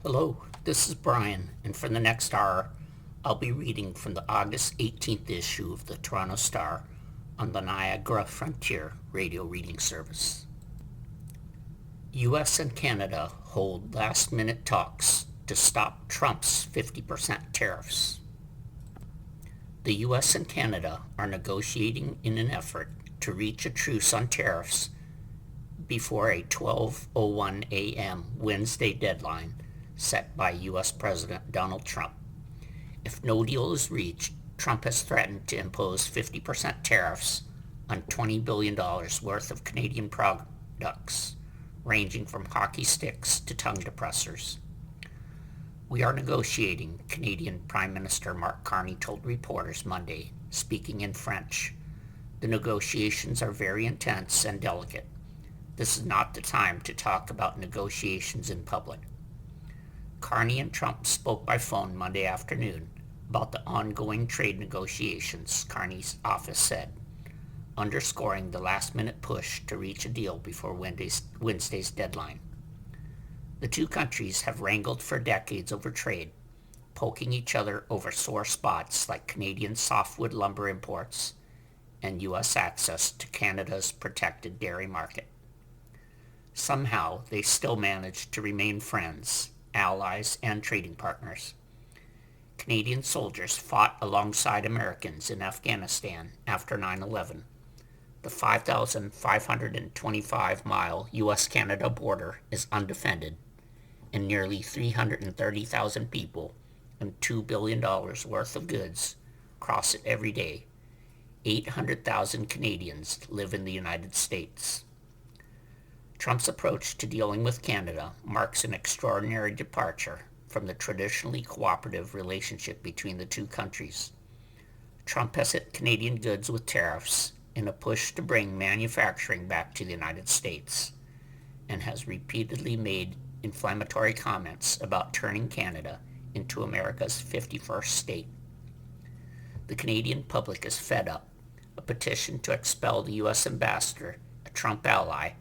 Hello, this is Brian, and for the next hour, I'll be reading from the August 18th issue of the Toronto Star on the Niagara Frontier radio reading service. U.S. and Canada hold last-minute talks to stop Trump's 50% tariffs. The U.S. and Canada are negotiating in an effort to reach a truce on tariffs before a 12:01 a.m. Wednesday deadline set by U.S. President Donald Trump. If no deal is reached, Trump has threatened to impose 50% tariffs on $20 billion worth of Canadian products, ranging from hockey sticks to tongue depressors. We are negotiating, Canadian Prime Minister Mark Carney told reporters Monday, speaking in French. The negotiations are very intense and delicate. This is not the time to talk about negotiations in public. Carney and Trump spoke by phone Monday afternoon about the ongoing trade negotiations, Carney's office said, underscoring the last-minute push to reach a deal before Wednesday's deadline. The two countries have wrangled for decades over trade, poking each other over sore spots like Canadian softwood lumber imports and U.S. access to Canada's protected dairy market. Somehow, they still managed to remain friends, allies, and trading partners. Canadian soldiers fought alongside Americans in Afghanistan after 9/11. The 5,525-mile U.S.-Canada border is undefended, and nearly 330,000 people and $2 billion worth of goods cross it every day. 800,000 Canadians live in the United States. Trump's approach to dealing with Canada marks an extraordinary departure from the traditionally cooperative relationship between the two countries. Trump has hit Canadian goods with tariffs in a push to bring manufacturing back to the United States, and has repeatedly made inflammatory comments about turning Canada into America's 51st state. The Canadian public is fed up. A petition to expel the U.S. ambassador, a Trump ally,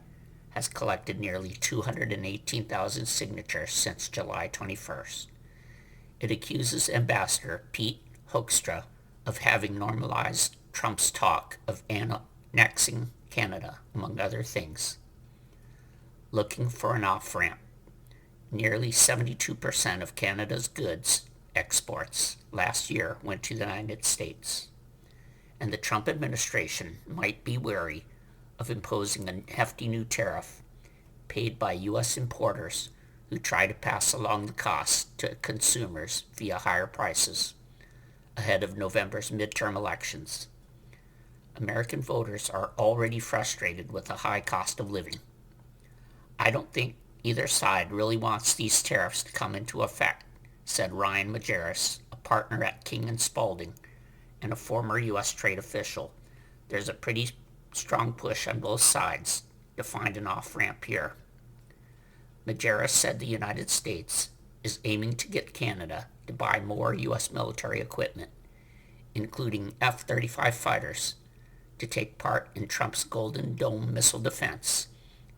has collected nearly 218,000 signatures since July 21st. It accuses Ambassador Pete Hoekstra of having normalized Trump's talk of annexing Canada, among other things. Looking for an off-ramp. Nearly 72% of Canada's goods exports last year went to the United States, and the Trump administration might be wary of imposing a hefty new tariff paid by U.S. importers who try to pass along the cost to consumers via higher prices ahead of November's midterm elections. American voters are already frustrated with the high cost of living. I don't think either side really wants these tariffs to come into effect, said Ryan Majerus, a partner at King & Spalding and a former U.S. trade official. There's a pretty strong push on both sides to find an off-ramp here. Majerus said the United States is aiming to get Canada to buy more U.S. military equipment, including F-35 fighters, to take part in Trump's Golden Dome missile defense,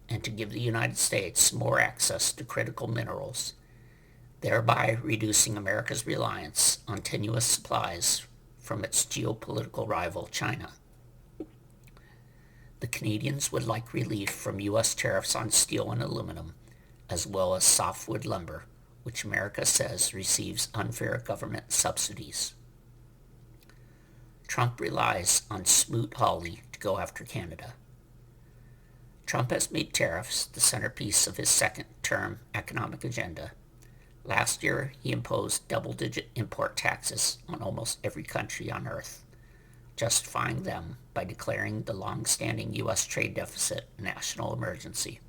and to give the United States more access to critical minerals, thereby reducing America's reliance on tenuous supplies from its geopolitical rival, China. The Canadians would like relief from U.S. tariffs on steel and aluminum, as well as softwood lumber, which America says receives unfair government subsidies. Trump relies on Smoot-Hawley to go after Canada. Trump has made tariffs the centerpiece of his second-term economic agenda. Last year, he imposed double-digit import taxes on almost every country on earth, justifying them by declaring the long-standing U.S. trade deficit a national emergency.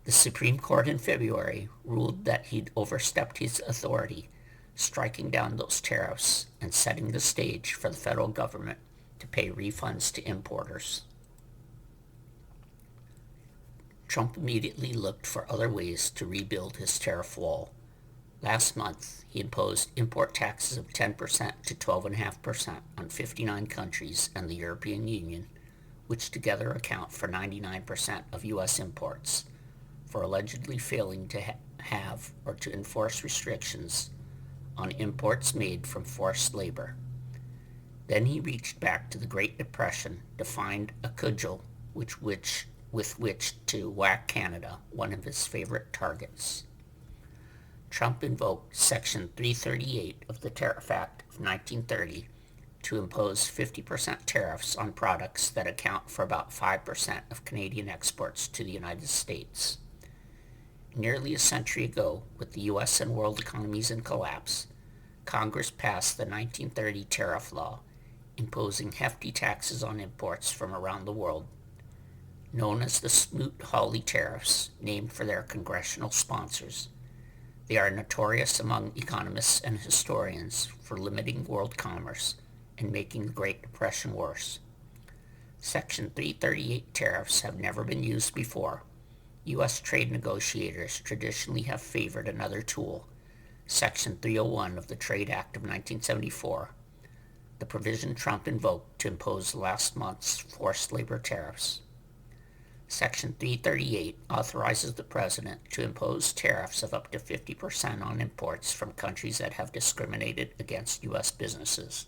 The Supreme Court in February ruled that he'd overstepped his authority, striking down those tariffs and setting the stage for the federal government to pay refunds to importers. Trump immediately looked for other ways to rebuild his tariff wall. Last month, he imposed import taxes of 10% to 12.5% on 59 countries and the European Union, which together account for 99% of U.S. imports, for allegedly failing to have or to enforce restrictions on imports made from forced labor. Then he reached back to the Great Depression to find a cudgel with which to whack Canada, one of his favorite targets. Trump invoked Section 338 of the Tariff Act of 1930 to impose 50% tariffs on products that account for about 5% of Canadian exports to the United States. Nearly a century ago, with the U.S. and world economies in collapse, Congress passed the 1930 tariff law, imposing hefty taxes on imports from around the world. Known as the Smoot-Hawley tariffs, named for their congressional sponsors, they are notorious among economists and historians for limiting world commerce and making the Great Depression worse. Section 338 tariffs have never been used before. U.S. trade negotiators traditionally have favored another tool, Section 301 of the Trade Act of 1974, the provision Trump invoked to impose last month's forced labor tariffs. Section 338 authorizes the president to impose tariffs of up to 50% on imports from countries that have discriminated against U.S. businesses.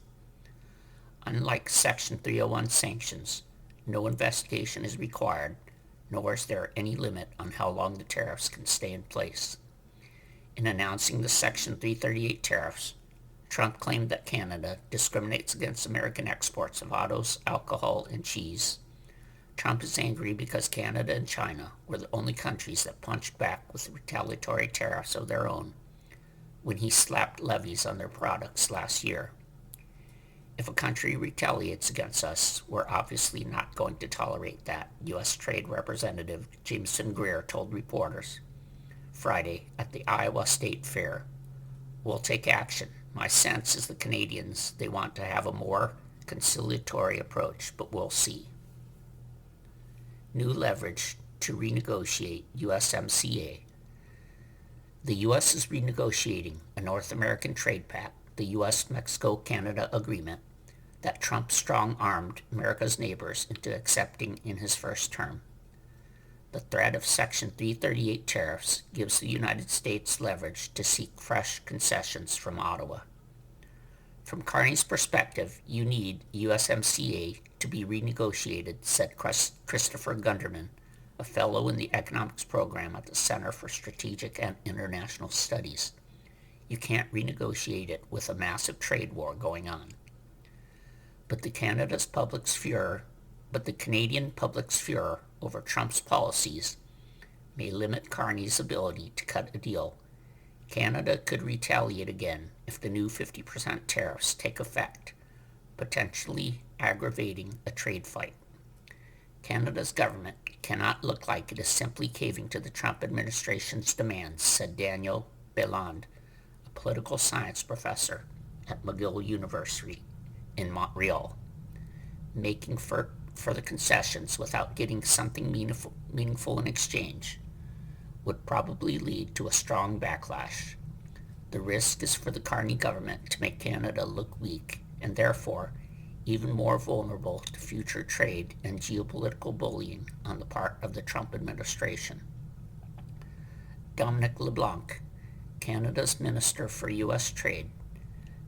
Unlike Section 301 sanctions, no investigation is required, nor is there any limit on how long the tariffs can stay in place. In announcing the Section 338 tariffs, Trump claimed that Canada discriminates against American exports of autos, alcohol, and cheese. Trump is angry because Canada and China were the only countries that punched back with retaliatory tariffs of their own when he slapped levies on their products last year. If a country retaliates against us, we're obviously not going to tolerate that, U.S. Trade Representative Jameson Greer told reporters Friday at the Iowa State Fair. We'll take action. My sense is the Canadians, they want to have a more conciliatory approach, but we'll see. New leverage to renegotiate USMCA. The U.S. is renegotiating a North American trade pact, the U.S.-Mexico-Canada agreement, that Trump strong-armed America's neighbors into accepting in his first term. The threat of Section 338 tariffs gives the United States leverage to seek fresh concessions from Ottawa. From Carney's perspective, you need USMCA to be renegotiated, said Christopher Gunderman, a fellow in the economics program at the Center for Strategic and International Studies. You can't renegotiate it with a massive trade war going on. But the Canadian public's furor over Trump's policies may limit Carney's ability to cut a deal. Canada could retaliate again if the new 50% tariffs take effect, potentially aggravating a trade fight. Canada's government cannot look like it is simply caving to the Trump administration's demands, said Daniel Beland, a political science professor at McGill University in Montreal. Making further concessions without getting something meaningful in exchange would probably lead to a strong backlash. The risk is for the Carney government to make Canada look weak and therefore even more vulnerable to future trade and geopolitical bullying on the part of the Trump administration. Dominic LeBlanc, Canada's Minister for U.S. Trade,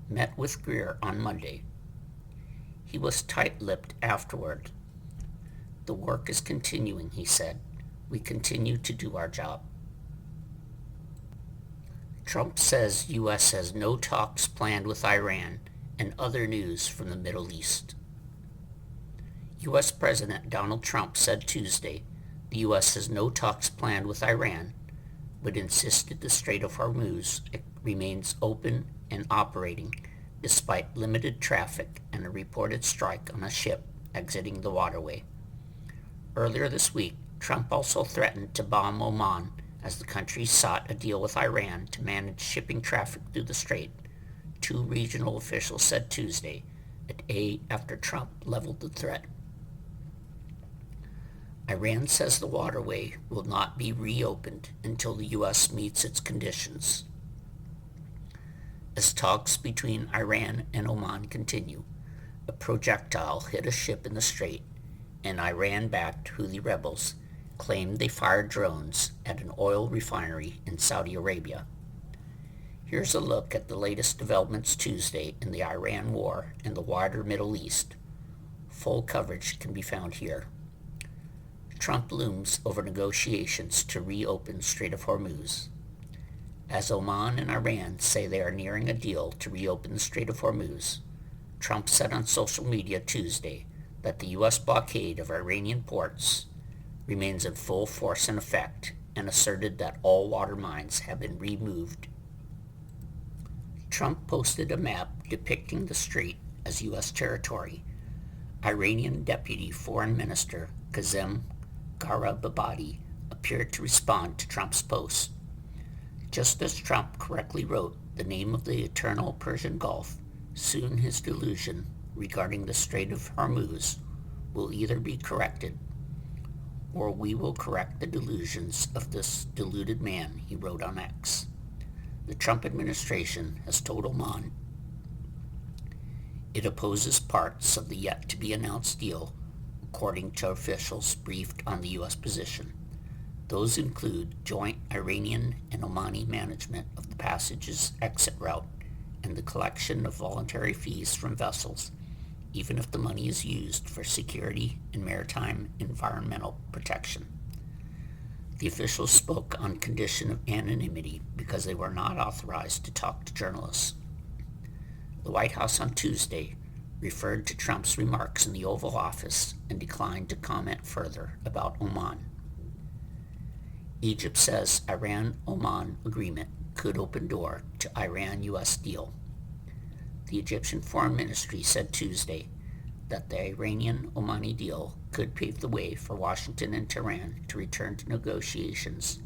met with Greer on Monday. He was tight-lipped afterward. The work is continuing, he said. We continue to do our job. Trump says U.S. has no talks planned with Iran and other news from the Middle East. U.S. President Donald Trump said Tuesday the U.S. has no talks planned with Iran, but insisted the Strait of Hormuz remains open and operating despite limited traffic and a reported strike on a ship exiting the waterway. Earlier this week, Trump also threatened to bomb Oman as the country sought a deal with Iran to manage shipping traffic through the strait, two regional officials said Tuesday, a day after Trump leveled the threat. Iran says the waterway will not be reopened until the U.S. meets its conditions. As talks between Iran and Oman continue, a projectile hit a ship in the strait, and Iran-backed Houthi rebels claimed they fired drones at an oil refinery in Saudi Arabia. Here's a look at the latest developments Tuesday in the Iran war and the wider Middle East. Full coverage can be found here. Trump looms over negotiations to reopen Strait of Hormuz. As Oman and Iran say they are nearing a deal to reopen the Strait of Hormuz, Trump said on social media Tuesday that the U.S. blockade of Iranian ports remains in full force and effect, and asserted that all water mines have been removed. Trump posted a map depicting the strait as U.S. territory. Iranian Deputy Foreign Minister Kazem Garibabadi appeared to respond to Trump's post. Just as Trump correctly wrote the name of the eternal Persian Gulf, soon his delusion regarding the Strait of Hormuz will either be corrected, or we will correct the delusions of this deluded man, he wrote on X. The Trump administration has told Oman it opposes parts of the yet-to-be-announced deal, according to officials briefed on the U.S. position. Those include joint Iranian and Omani management of the passage's exit route and the collection of voluntary fees from vessels, even if the money is used for security and maritime environmental protection. The officials spoke on condition of anonymity because they were not authorized to talk to journalists. The White House on Tuesday referred to Trump's remarks in the Oval Office and declined to comment further about Oman. Egypt says Iran-Oman agreement could open door to Iran-U.S. deal. The Egyptian Foreign Ministry said Tuesday that the Iranian-Omani deal could pave the way for Washington and Tehran to return to negotiations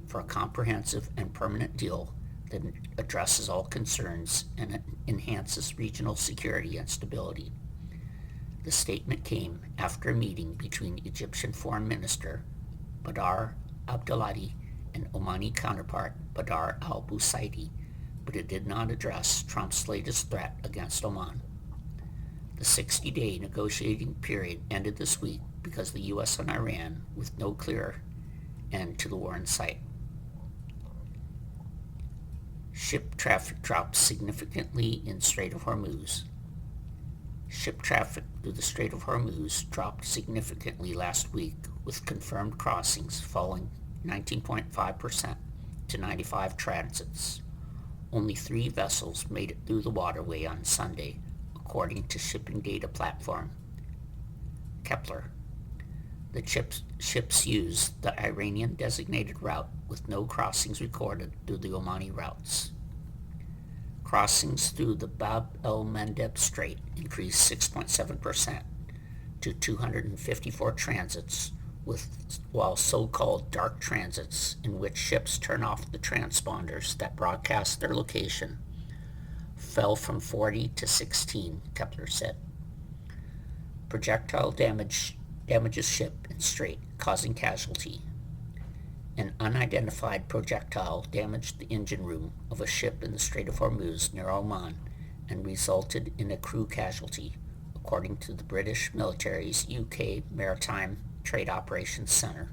for a comprehensive and permanent deal that addresses all concerns and enhances regional security and stability. The statement came after a meeting between Egyptian Foreign Minister Badr Abdelhadi and Omani counterpart Badr al-Busaidi, but it did not address Trump's latest threat against Oman. The 60-day negotiating period ended this week because the U.S. and Iran with no clear end to the war in sight. Ship traffic dropped significantly in Strait of Hormuz. Ship traffic through the Strait of Hormuz dropped significantly last week, with confirmed crossings falling 19.5% to 95 transits. Only 3 vessels made it through the waterway on Sunday, according to shipping data platform Kepler. The ships used the Iranian designated route with no crossings recorded through the Omani routes. Crossings through the Bab el-Mandeb Strait increased 6.7% to 254 transits, while so-called dark transits, in which ships turn off the transponders that broadcast their location, fell from 40 to 16, Kepler said. Projectile damages ship in strait, causing casualty. An unidentified projectile damaged the engine room of a ship in the Strait of Hormuz near Oman and resulted in a crew casualty, according to the British military's UK Maritime Trade Operations Center.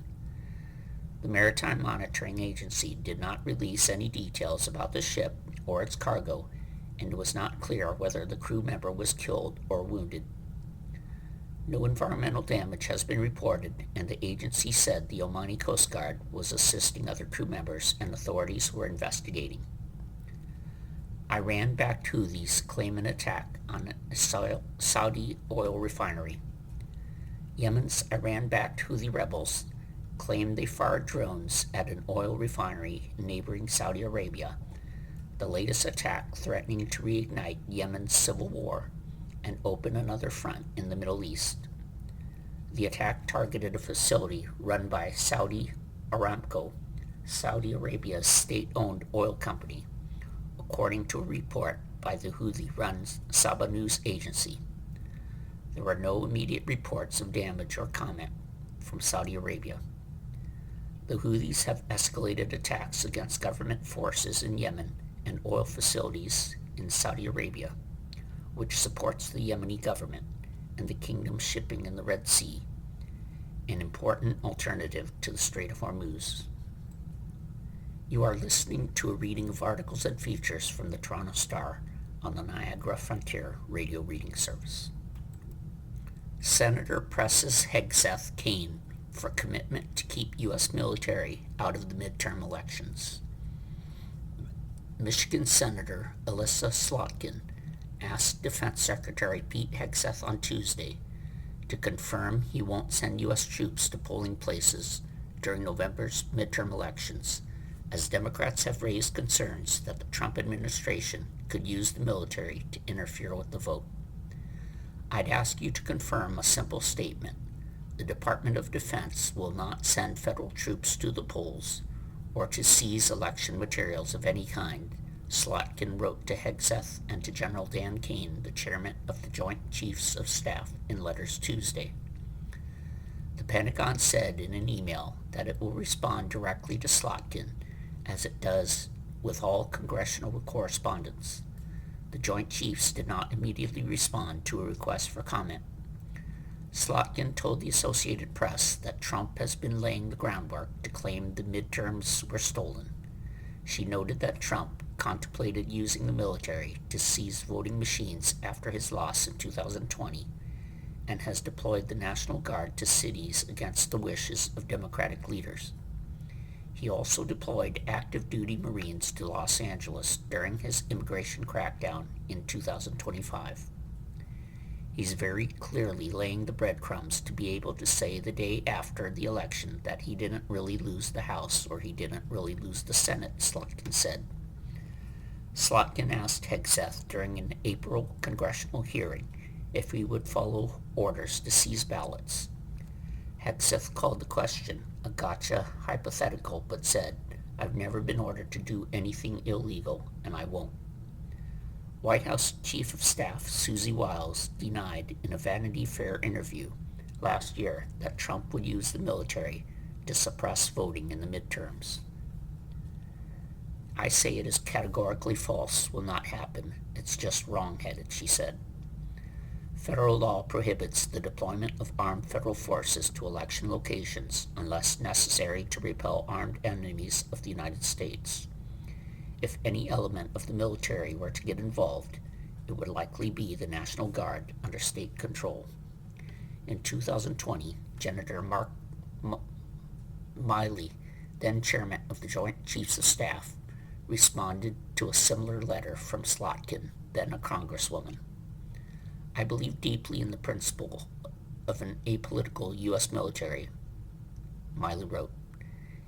The Maritime Monitoring Agency did not release any details about the ship or its cargo, and it was not clear whether the crew member was killed or wounded. No environmental damage has been reported, and the agency said the Omani Coast Guard was assisting other crew members and authorities were investigating. Iran-backed Houthis claim an attack on a Saudi oil refinery. Yemen's Iran-backed Houthi rebels claimed they fired drones at an oil refinery in neighboring Saudi Arabia, the latest attack threatening to reignite Yemen's civil war and open another front in the Middle East. The attack targeted a facility run by Saudi Aramco, Saudi Arabia's state-owned oil company, according to a report by the Houthi-run Saba news agency. There were no immediate reports of damage or comment from Saudi Arabia. The Houthis have escalated attacks against government forces in Yemen and oil facilities in Saudi Arabia, which supports the Yemeni government and the kingdom's shipping in the Red Sea, an important alternative to the Strait of Hormuz. You are listening to a reading of articles and features from the Toronto Star on the Niagara Frontier radio reading service. Senator presses Hegseth Kane for commitment to keep U.S. military out of the midterm elections. Michigan Senator Elissa Slotkin asked Defense Secretary Pete Hegseth on Tuesday to confirm he won't send U.S. troops to polling places during November's midterm elections, as Democrats have raised concerns that the Trump administration could use the military to interfere with the vote. I'd ask you to confirm a simple statement. The Department of Defense will not send federal troops to the polls or to seize election materials of any kind, Slotkin wrote to Hegseth and to General Dan Kane, the chairman of the Joint Chiefs of Staff, in letters Tuesday. The Pentagon said in an email that it will respond directly to Slotkin, as it does with all congressional correspondence. The Joint Chiefs did not immediately respond to a request for comment. Slotkin told the Associated Press that Trump has been laying the groundwork to claim the midterms were stolen. She noted that Trump contemplated using the military to seize voting machines after his loss in 2020 and has deployed the National Guard to cities against the wishes of Democratic leaders. He also deployed active duty Marines to Los Angeles during his immigration crackdown in 2025. He's very clearly laying the breadcrumbs to be able to say the day after the election that he didn't really lose the House or he didn't really lose the Senate, Slotkin said. Slotkin asked Hegseth during an April congressional hearing if he would follow orders to seize ballots. Hegseth called the question a gotcha hypothetical, but said, "I've never been ordered to do anything illegal, and I won't." White House Chief of Staff Susie Wiles denied in a Vanity Fair interview last year that Trump would use the military to suppress voting in the midterms. "I say it is categorically false, will not happen. It's just wrong-headed," she said. Federal law prohibits the deployment of armed federal forces to election locations unless necessary to repel armed enemies of the United States. If any element of the military were to get involved, it would likely be the National Guard under state control. In 2020, Senator Mark Milley, then chairman of the Joint Chiefs of Staff, responded to a similar letter from Slotkin, then a congresswoman. "I believe deeply in the principle of an apolitical U.S. military," Milley wrote.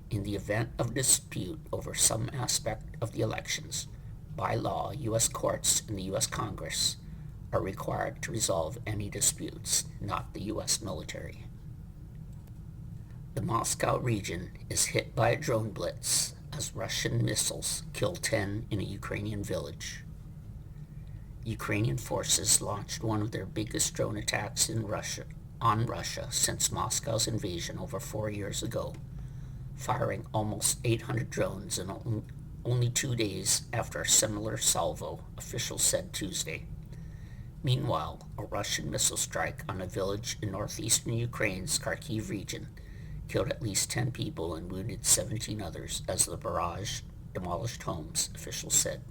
"In the event of dispute over some aspect of the elections, by law, U.S. courts and the U.S. Congress are required to resolve any disputes, not the U.S. military." The Moscow region is hit by a drone blitz as Russian missiles kill 10 in a Ukrainian village. Ukrainian forces launched one of their biggest drone attacks on Russia since Moscow's invasion over 4 years ago, firing almost 800 drones in only 2 days after a similar salvo, officials said Tuesday. Meanwhile, a Russian missile strike on a village in northeastern Ukraine's Kharkiv region killed at least 10 people and wounded 17 others as the barrage demolished homes, officials said.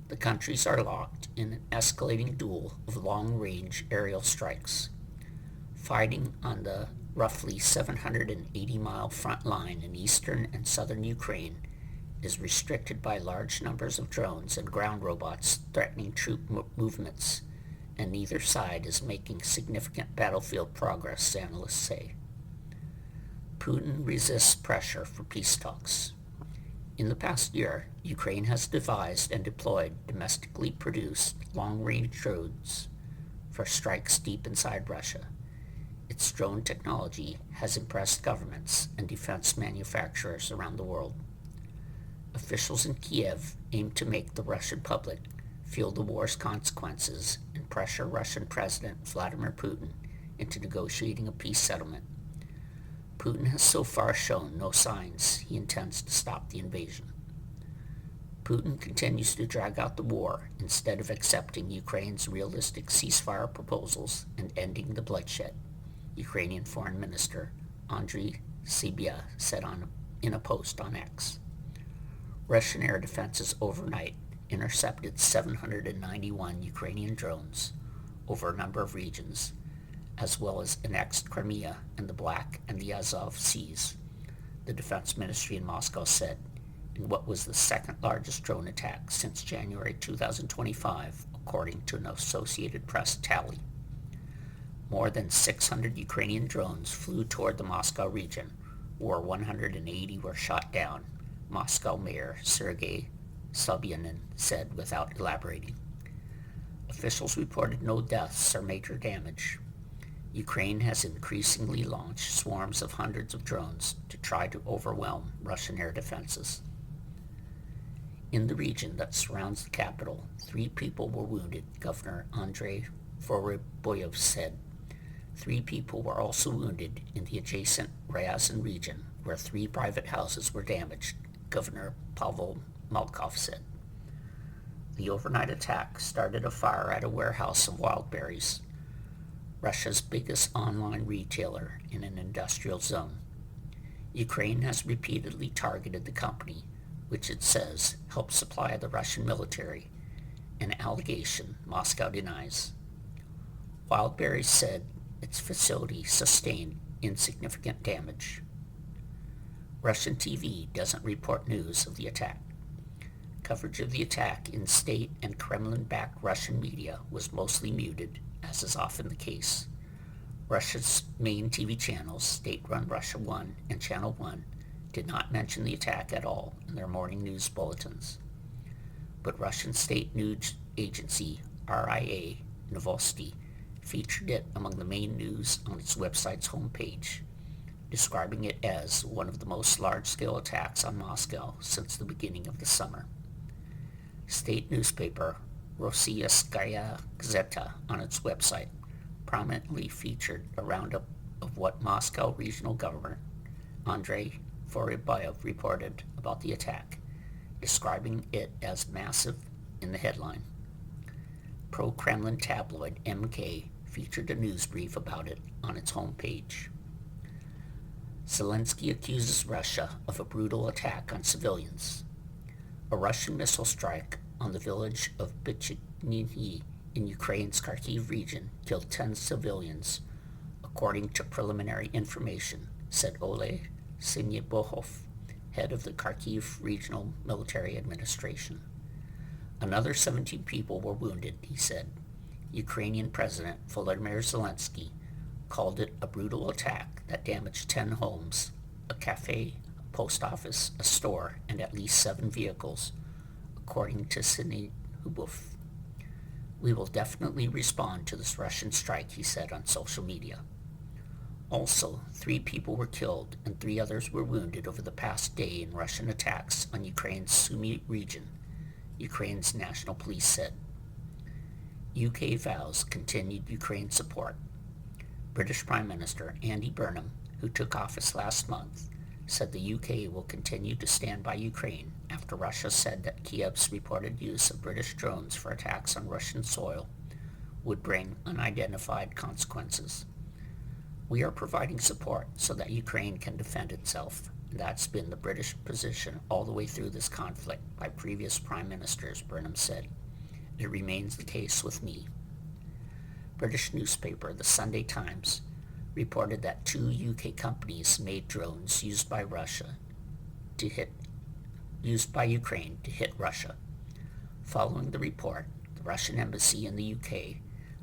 The countries are locked in an escalating duel of long-range aerial strikes. Fighting on the roughly 780-mile front line in eastern and southern Ukraine is restricted by large numbers of drones and ground robots threatening troop movements, and neither side is making significant battlefield progress, analysts say. Putin resists pressure for peace talks. In the past year, Ukraine has devised and deployed domestically produced long-range drones for strikes deep inside Russia. Its drone technology has impressed governments and defense manufacturers around the world. Officials in Kiev aim to make the Russian public feel the war's consequences and pressure Russian President Vladimir Putin into negotiating a peace settlement. Putin has so far shown no signs he intends to stop the invasion. Putin continues to drag out the war instead of accepting Ukraine's realistic ceasefire proposals and ending the bloodshed. Ukrainian Foreign Minister Andriy Sybiha said in a post on X. Russian air defenses overnight intercepted 791 Ukrainian drones over a number of regions, as well as annexed Crimea and the Black and the Azov Seas, the defense ministry in Moscow said, in what was the second largest drone attack since January 2025, according to an Associated Press tally. More than 600 Ukrainian drones flew toward the Moscow region, where 180 were shot down, Moscow Mayor Sergei Sobyanin said without elaborating. Officials reported no deaths or major damage. Ukraine has increasingly launched swarms of hundreds of drones to try to overwhelm Russian air defenses. In the region that surrounds the capital, 3 people were wounded, Governor Andrei Voroboyev said. 3 people were also wounded in the adjacent Ryazan region, where 3 private houses were damaged, Governor Pavel Malkov said. The overnight attack started a fire at a warehouse of wild berries, Russia's biggest online retailer in an industrial zone. Ukraine has repeatedly targeted the company, which it says helps supply the Russian military, an allegation Moscow denies. Wildberries said its facility sustained insignificant damage. Russian TV doesn't report news of the attack. Coverage of the attack in state and Kremlin-backed Russian media was mostly muted, as is often the case. Russia's main TV channels, state-run Russia 1 and Channel 1, did not mention the attack at all in their morning news bulletins. But Russian state news agency RIA Novosti featured it among the main news on its website's homepage, describing it as one of the most large-scale attacks on Moscow since the beginning of the summer. State newspaper Rossiyskaya Gazeta on its website prominently featured a roundup of what Moscow regional governor Andrei Voroboyev reported about the attack, describing it as massive in the headline. Pro-Kremlin tabloid MK featured a news brief about it on its homepage. Zelensky accuses Russia of a brutal attack on civilians. A Russian missile strike on the village of Bichny in Ukraine's Kharkiv region killed 10 civilians, according to preliminary information, said Oleg Sinyebohov, head of the Kharkiv Regional Military Administration. Another 17 people were wounded, he said. Ukrainian President Volodymyr Zelensky called it a brutal attack that damaged 10 homes, a cafe, a post office, a store, and at least 7 vehicles, according to Sinyebohov. We will definitely respond to this Russian strike, he said on social media. Also, 3 people were killed and 3 others were wounded over the past day in Russian attacks on Ukraine's Sumy region, Ukraine's national police said. UK vows continued Ukraine support. British Prime Minister Andy Burnham, who took office last month, said the UK will continue to stand by Ukraine after Russia said that Kiev's reported use of British drones for attacks on Russian soil would bring unidentified consequences. We are providing support so that Ukraine can defend itself. That's been the British position all the way through this conflict by previous prime ministers, Burnham said. It remains the case with me. British newspaper The Sunday Times reported that 2 UK companies made drones used by Ukraine to hit Russia. Following the report, the Russian embassy in the UK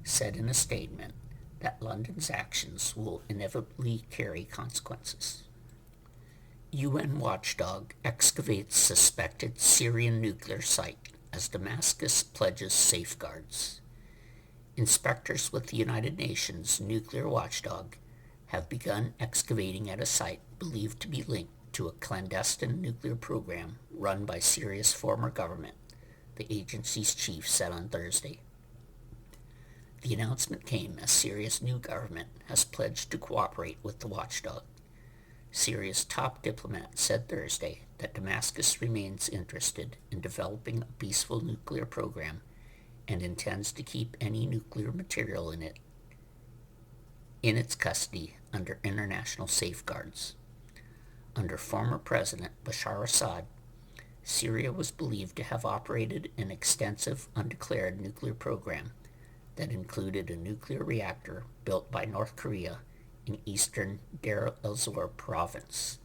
said in a statement that London's actions will inevitably carry consequences. UN watchdog excavates suspected Syrian nuclear site as Damascus pledges safeguards. Inspectors with the United Nations nuclear watchdog have begun excavating at a site believed to be linked to a clandestine nuclear program run by Syria's former government, the agency's chief said on Thursday. The announcement came as Syria's new government has pledged to cooperate with the watchdog. Syria's top diplomat said Thursday that Damascus remains interested in developing a peaceful nuclear program and intends to keep any nuclear material in in its custody under international safeguards. Under former President Bashar Assad, Syria was believed to have operated an extensive undeclared nuclear program that included a nuclear reactor built by North Korea in eastern Deir el-Zor province.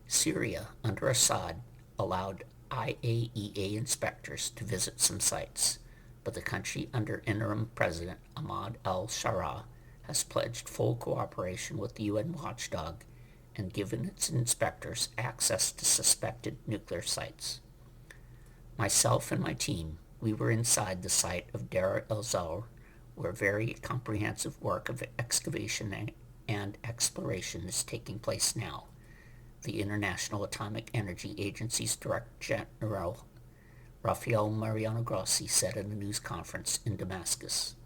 Syria, under Assad, allowed IAEA inspectors to visit some sites, but the country under interim President Ahmad al-Sharaa has pledged full cooperation with the UN watchdog and given its inspectors access to suspected nuclear sites. Myself and my team, we were inside the site of Deir el-Zor, where very comprehensive work of excavation and exploration is taking place now, the International Atomic Energy Agency's Director General Rafael Mariano Grossi said at a news conference in Damascus.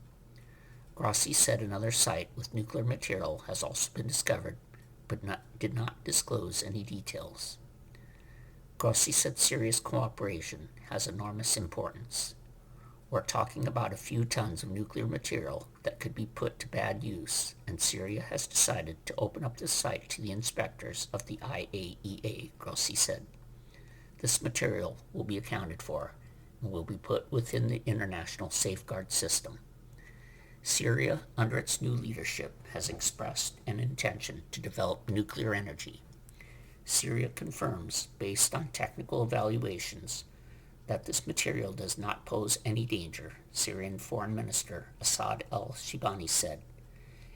Grossi said another site with nuclear material has also been discovered, but did not disclose any details. Grossi said Syria's cooperation has enormous importance. We're talking about a few tons of nuclear material that could be put to bad use, and Syria has decided to open up the site to the inspectors of the IAEA, Grossi said. This material will be accounted for and will be put within the international safeguard system. Syria, under its new leadership, has expressed an intention to develop nuclear energy. Syria confirms, based on technical evaluations, that this material does not pose any danger, Syrian Foreign Minister Asad al-Shibani said.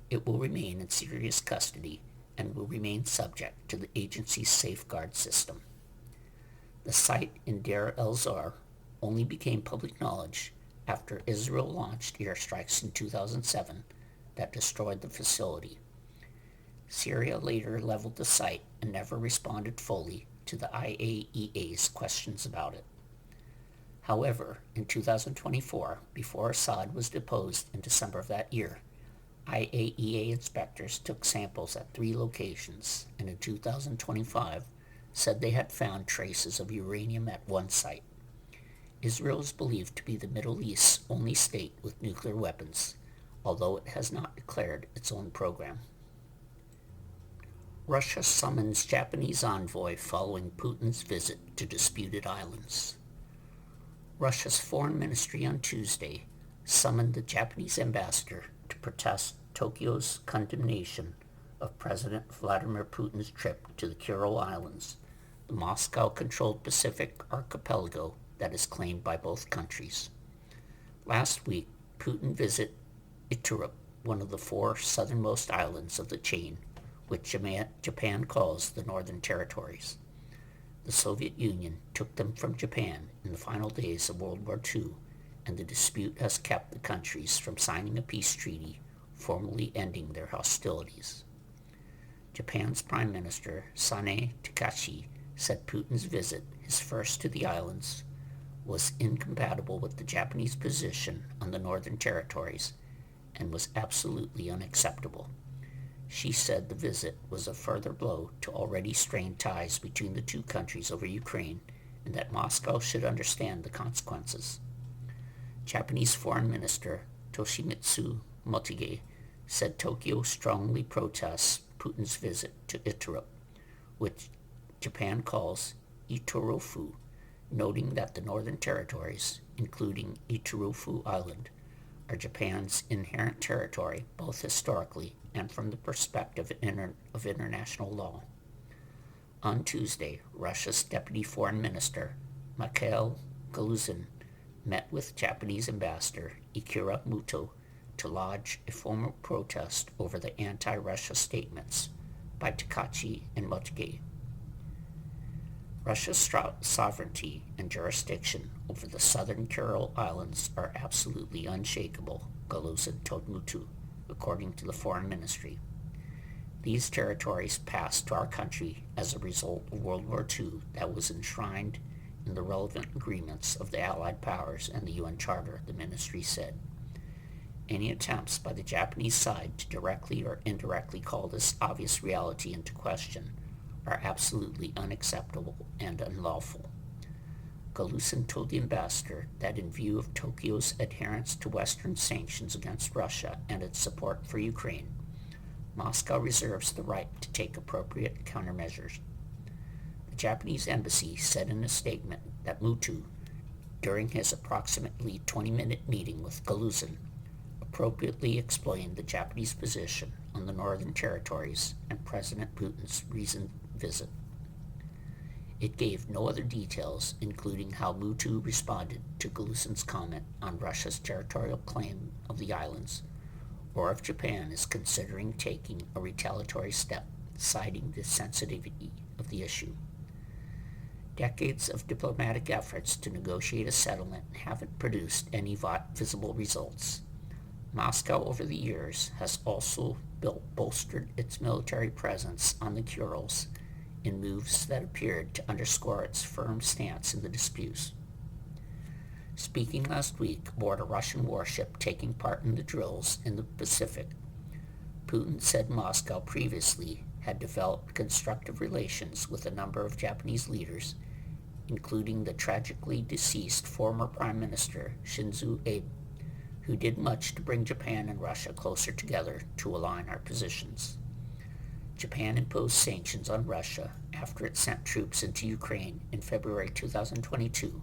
It will remain in Syria's custody and will remain subject to the agency's safeguard system. The site in Deir el-Zor only became public knowledge after Israel launched airstrikes in 2007 that destroyed the facility. Syria later leveled the site and never responded fully to the IAEA's questions about it. However, in 2024, before Assad was deposed in December of that year, IAEA inspectors took samples at 3 locations and in 2025 said they had found traces of uranium at one site. Israel is believed to be the Middle East's only state with nuclear weapons, although it has not declared its own program. Russia summons Japanese envoy following Putin's visit to disputed islands. Russia's foreign ministry on Tuesday summoned the Japanese ambassador to protest Tokyo's condemnation of President Vladimir Putin's trip to the Kuril Islands, the Moscow-controlled Pacific archipelago that is claimed by both countries. Last week, Putin visited Iturup, one of the 4 southernmost islands of the chain, which Japan calls the Northern Territories. The Soviet Union took them from Japan in the final days of World War II, and the dispute has kept the countries from signing a peace treaty formally ending their hostilities. Japan's Prime Minister Sanae Takashi said Putin's visit, his first to the islands, was incompatible with the Japanese position on the Northern Territories and was absolutely unacceptable. She said the visit was a further blow to already strained ties between the 2 countries over Ukraine and that Moscow should understand the consequences. Japanese Foreign Minister Toshimitsu Motegi said Tokyo strongly protests Putin's visit to Iturup, which Japan calls Iturofu, noting that the Northern Territories, including Iturofu Island, are Japan's inherent territory both historically and from the perspective of international law. On Tuesday, Russia's Deputy Foreign Minister, Mikhail Galuzin, met with Japanese Ambassador Ikira Muto to lodge a formal protest over the anti-Russia statements by Takashi and Motegi. Russia's sovereignty and jurisdiction over the southern Kuril Islands are absolutely unshakable, Galuzin told Muto, according to the Foreign Ministry. These territories passed to our country as a result of World War II that was enshrined in the relevant agreements of the Allied powers and the UN Charter, the ministry said. Any attempts by the Japanese side to directly or indirectly call this obvious reality into question are absolutely unacceptable and unlawful. Galuzin told the ambassador that in view of Tokyo's adherence to Western sanctions against Russia and its support for Ukraine, Moscow reserves the right to take appropriate countermeasures. The Japanese embassy said in a statement that Mutu, during his approximately 20-minute meeting with Galuzin, appropriately explained the Japanese position on the Northern Territories and President Putin's recent visit. It gave no other details, including how Mutu responded to Galuzin's comment on Russia's territorial claim of the islands, or if Japan is considering taking a retaliatory step, citing the sensitivity of the issue. Decades of diplomatic efforts to negotiate a settlement haven't produced any visible results. Moscow over the years has also bolstered its military presence on the Urals in moves that appeared to underscore its firm stance in the disputes. Speaking last week aboard a Russian warship taking part in the drills in the Pacific, Putin said Moscow previously had developed constructive relations with a number of Japanese leaders, including the tragically deceased former Prime Minister Shinzo Abe, who did much to bring Japan and Russia closer together to align our positions. Japan imposed sanctions on Russia after it sent troops into Ukraine in February 2022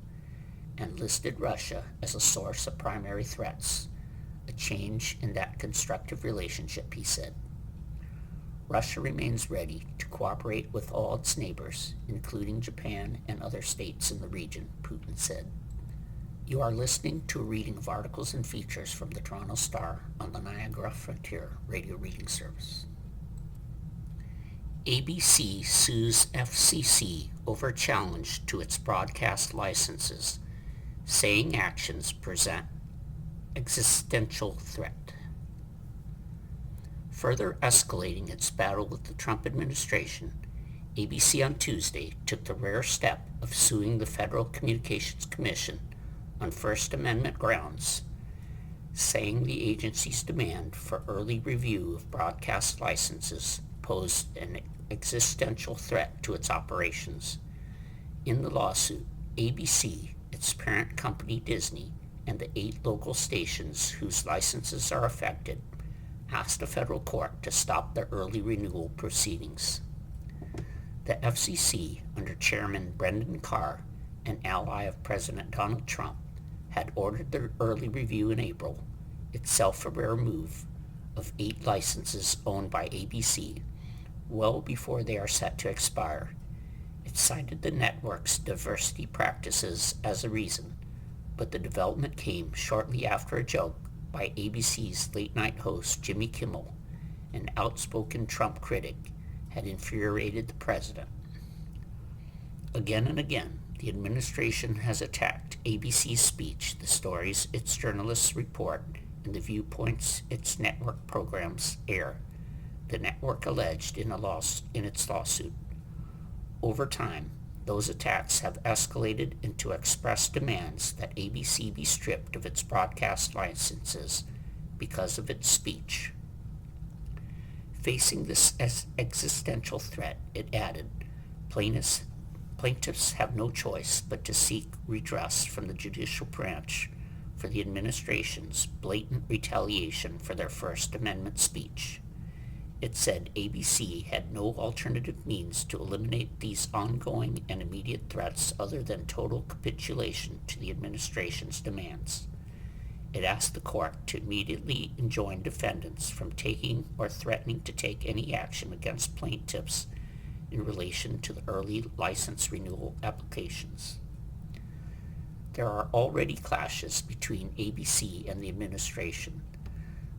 and listed Russia as a source of primary threats, a change in that constructive relationship, he said. Russia remains ready to cooperate with all its neighbors, including Japan and other states in the region, Putin said. You are listening to a reading of articles and features from the Toronto Star on the Niagara Frontier radio reading service. ABC sues FCC over challenge to its broadcast licenses, saying actions present existential threat. Further escalating its battle with the Trump administration, ABC on Tuesday took the rare step of suing the Federal Communications Commission on First Amendment grounds, saying the agency's demand for early review of broadcast licenses posed an existential threat to its operations. In the lawsuit, ABC, its parent company Disney, and the 8 local stations whose licenses are affected asked a federal court to stop the early renewal proceedings. The FCC, under Chairman Brendan Carr, an ally of President Donald Trump, had ordered the early review in April, itself a rare move, of 8 licenses owned by ABC, well before they are set to expire. It cited the network's diversity practices as a reason, but the development came shortly after a joke by ABC's late-night host Jimmy Kimmel, an outspoken Trump critic, had infuriated the president. Again and again, the administration has attacked ABC's speech, the stories its journalists report, and the viewpoints its network programs air, the network alleged in its lawsuit. Over time, those attacks have escalated into express demands that ABC be stripped of its broadcast licenses because of its speech. Facing this existential threat, it added, plaintiffs have no choice but to seek redress from the judicial branch for the administration's blatant retaliation for their First Amendment speech. It said ABC had no alternative means to eliminate these ongoing and immediate threats other than total capitulation to the administration's demands. It asked the court to immediately enjoin defendants from taking or threatening to take any action against plaintiffs in relation to the early license renewal applications. There are already clashes between ABC and the administration.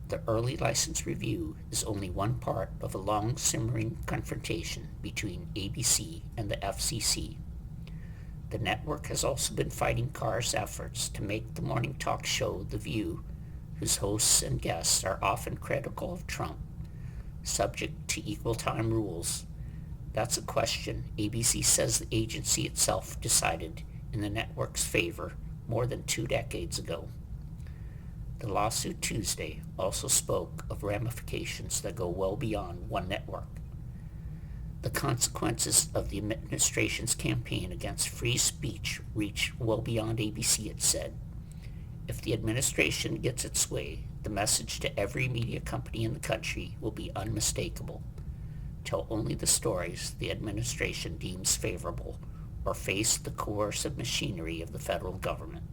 The early license review is only one part of a long simmering confrontation between ABC and the FCC. The network has also been fighting Carr's efforts to make the morning talk show The View, whose hosts and guests are often critical of Trump, subject to equal time rules. That's a question ABC says the agency itself decided in the network's favor more than 2 decades ago. The lawsuit Tuesday also spoke of ramifications that go well beyond one network. The consequences of the administration's campaign against free speech reach well beyond ABC, it said. If the administration gets its way, the message to every media company in the country will be unmistakable. Tell only the stories the administration deems favorable or face the coercive machinery of the federal government.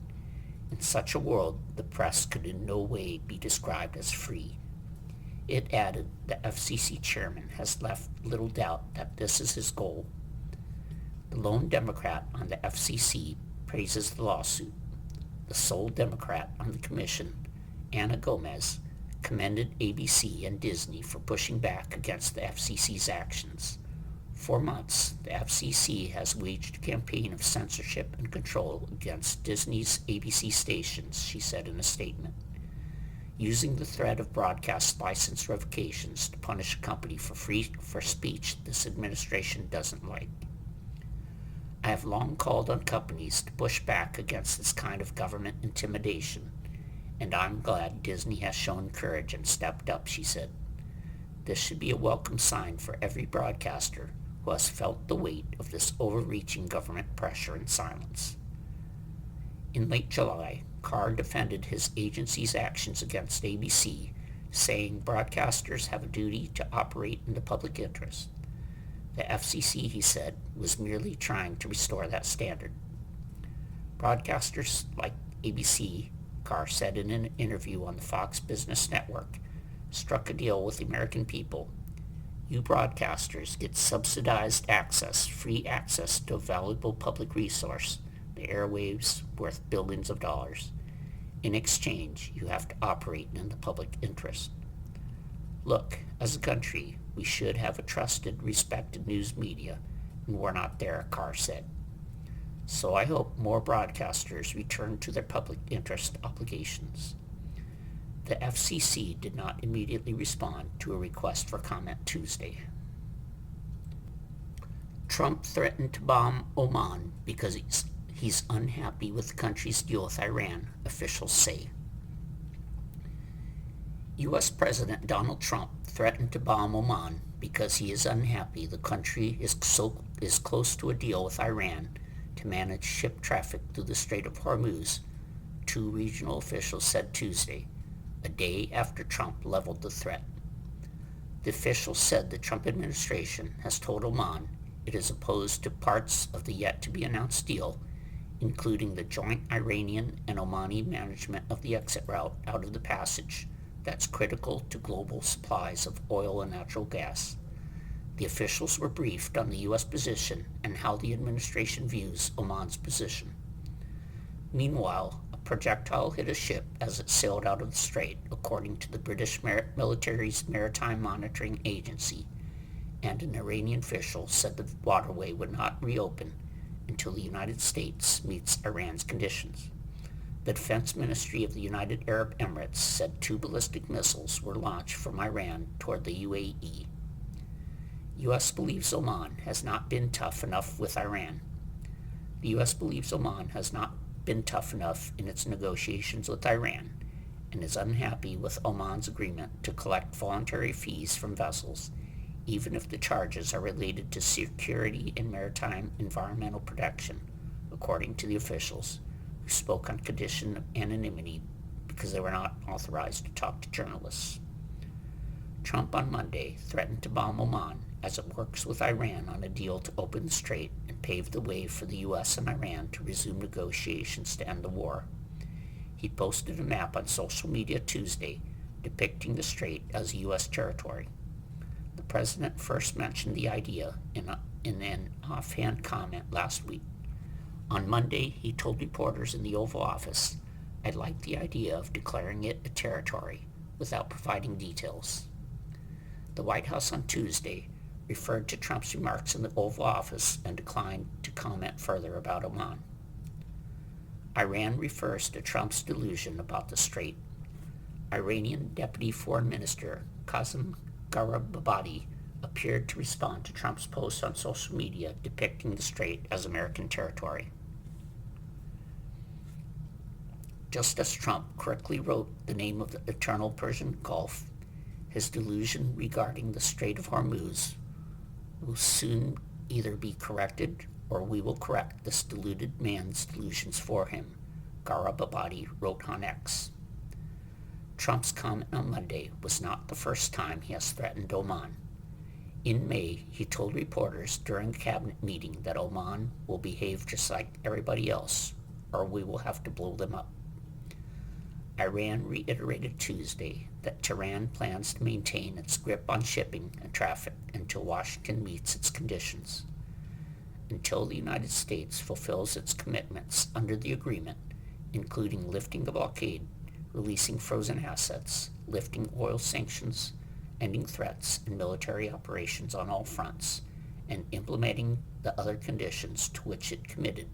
In such a world, the press could in no way be described as free. It added, the FCC chairman has left little doubt that this is his goal. The lone Democrat on the FCC praises the lawsuit. The sole Democrat on the commission, Anna Gomez, commended ABC and Disney for pushing back against the FCC's actions. For months, the FCC has waged a campaign of censorship and control against Disney's ABC stations, she said in a statement, using the threat of broadcast license revocations to punish a company for speech this administration doesn't like. I have long called on companies to push back against this kind of government intimidation, and I'm glad Disney has shown courage and stepped up, she said. This should be a welcome sign for every broadcaster who has felt the weight of this overreaching government pressure in silence. In late July, Carr defended his agency's actions against ABC, saying broadcasters have a duty to operate in the public interest. The FCC, he said, was merely trying to restore that standard. Broadcasters like ABC, Carr said in an interview on the Fox Business Network, struck a deal with the American people. You broadcasters get subsidized access, free access to a valuable public resource, the airwaves worth billions of dollars. In exchange, you have to operate in the public interest. Look, as a country, we should have a trusted, respected news media, and we're not there, Carr said. So I hope more broadcasters return to their public interest obligations. The FCC did not immediately respond to a request for comment Tuesday. Trump threatened to bomb Oman because he's unhappy with the country's deal with Iran, officials say. U.S. President Donald Trump threatened to bomb Oman because he is unhappy the country is close to a deal with Iran to manage ship traffic through the Strait of Hormuz, two regional officials said Tuesday, a day after Trump leveled the threat. The officials said the Trump administration has told Oman it is opposed to parts of the yet-to-be-announced deal, including the joint Iranian and Omani management of the exit route out of the passage that's critical to global supplies of oil and natural gas. The officials were briefed on the U.S. position and how the administration views Oman's position. Meanwhile, a projectile hit a ship as it sailed out of the strait, according to the British military's Maritime Monitoring Agency, and an Iranian official said the waterway would not reopen until the United States meets Iran's conditions. The Defense Ministry of the United Arab Emirates said 2 ballistic missiles were launched from Iran toward the UAE. U.S. believes Oman has not been tough enough with Iran. The U.S. believes Oman has not been tough enough in its negotiations with Iran and is unhappy with Oman's agreement to collect voluntary fees from vessels, even if the charges are related to security and maritime environmental protection, according to the officials, who spoke on condition of anonymity because they were not authorized to talk to journalists. Trump on Monday threatened to bomb Oman as it works with Iran on a deal to open the strait and pave the way for the U.S. and Iran to resume negotiations to end the war. He posted a map on social media Tuesday depicting the strait as U.S. territory. The president first mentioned the idea in an offhand comment last week. On Monday, he told reporters in the Oval Office, "I'd like the idea of declaring it a territory without providing details." The White House on Tuesday referred to Trump's remarks in the Oval Office and declined to comment further about Oman. Iran refers to Trump's delusion about the strait. Iranian Deputy Foreign Minister Qasem Gharibabadi appeared to respond to Trump's post on social media depicting the strait as American territory. Just as Trump correctly wrote the name of the eternal Persian Gulf, his delusion regarding the Strait of Hormuz will soon either be corrected or we will correct this deluded man's delusions for him, Garababadi wrote on X. Trump's comment on Monday was not the first time he has threatened Oman. In May, he told reporters during a cabinet meeting that Oman will behave just like everybody else, or we will have to blow them up. Iran reiterated Tuesday that Tehran plans to maintain its grip on shipping and traffic until Washington meets its conditions. Until the United States fulfills its commitments under the agreement, including lifting the blockade, releasing frozen assets, lifting oil sanctions, ending threats and military operations on all fronts, and implementing the other conditions to which it committed,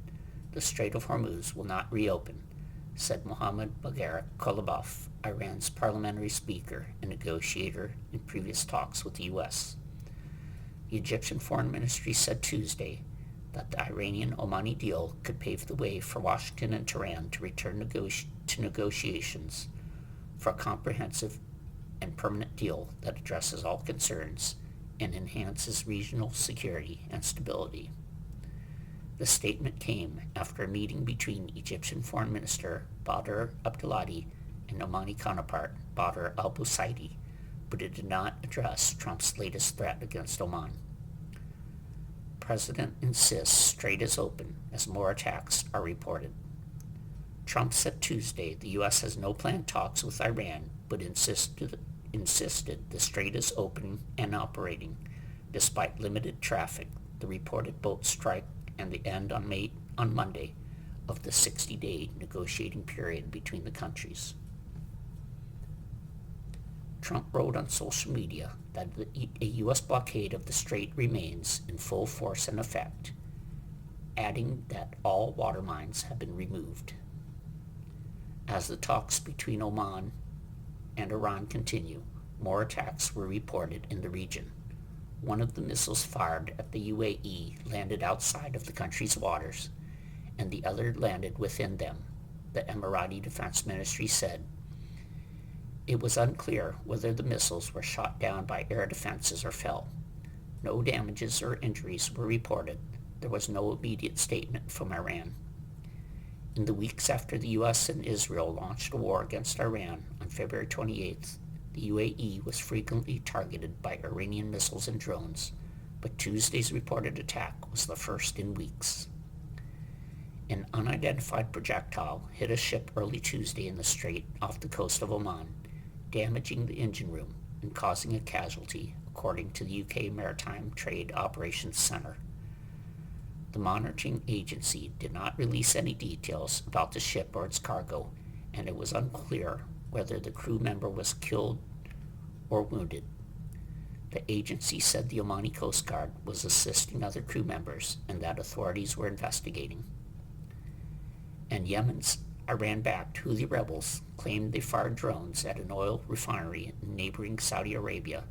the Strait of Hormuz will not reopen, said Mohammad Bagher Ghalibaf, Iran's parliamentary speaker and negotiator in previous talks with the U.S. The Egyptian Foreign Ministry said Tuesday that the Iranian-Omani deal could pave the way for Washington and Tehran to return to negotiations for a comprehensive and permanent deal that addresses all concerns and enhances regional security and stability. The statement came after a meeting between Egyptian Foreign Minister Badr Abdulati and Omani counterpart Badr al-Busaidi, but it did not address Trump's latest threat against Oman. President insists strait is open as more attacks are reported. Trump said Tuesday the U.S. has no planned talks with Iran, but insisted the strait is open and operating, despite limited traffic, the reported boat strike, and the end on Monday of the 60-day negotiating period between the countries. Trump wrote on social media that a U.S. blockade of the strait remains in full force and effect, adding that all water mines have been removed. As the talks between Oman and Iran continue, more attacks were reported in the region. One of the missiles fired at the UAE landed outside of the country's waters, and the other landed within them, the Emirati Defense Ministry said. It was unclear whether the missiles were shot down by air defenses or fell. No damages or injuries were reported. There was no immediate statement from Iran. In the weeks after the U.S. and Israel launched a war against Iran on February 28th, the UAE was frequently targeted by Iranian missiles and drones, but Tuesday's reported attack was the first in weeks. An unidentified projectile hit a ship early Tuesday in the strait off the coast of Oman, damaging the engine room and causing a casualty, according to the UK Maritime Trade Operations Centre. The monitoring agency did not release any details about the ship or its cargo, and it was unclear whether the crew member was killed or wounded. The agency said the Omani Coast Guard was assisting other crew members and that authorities were investigating. And Yemen's Iran-backed Houthi rebels claimed they fired drones at an oil refinery in neighboring Saudi Arabia,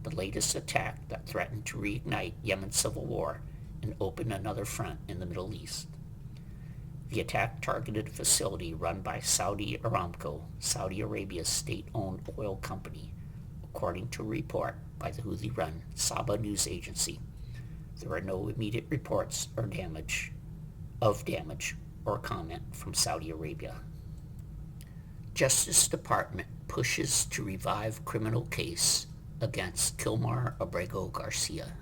the latest attack that threatened to reignite Yemen's civil war and open another front in the Middle East. The attack targeted a facility run by Saudi Aramco, Saudi Arabia's state-owned oil company, according to a report by the Houthi-run Saba news agency. There are no immediate reports of damage or comment from Saudi Arabia. Justice Department pushes to revive criminal case against Kilmar Abrego Garcia.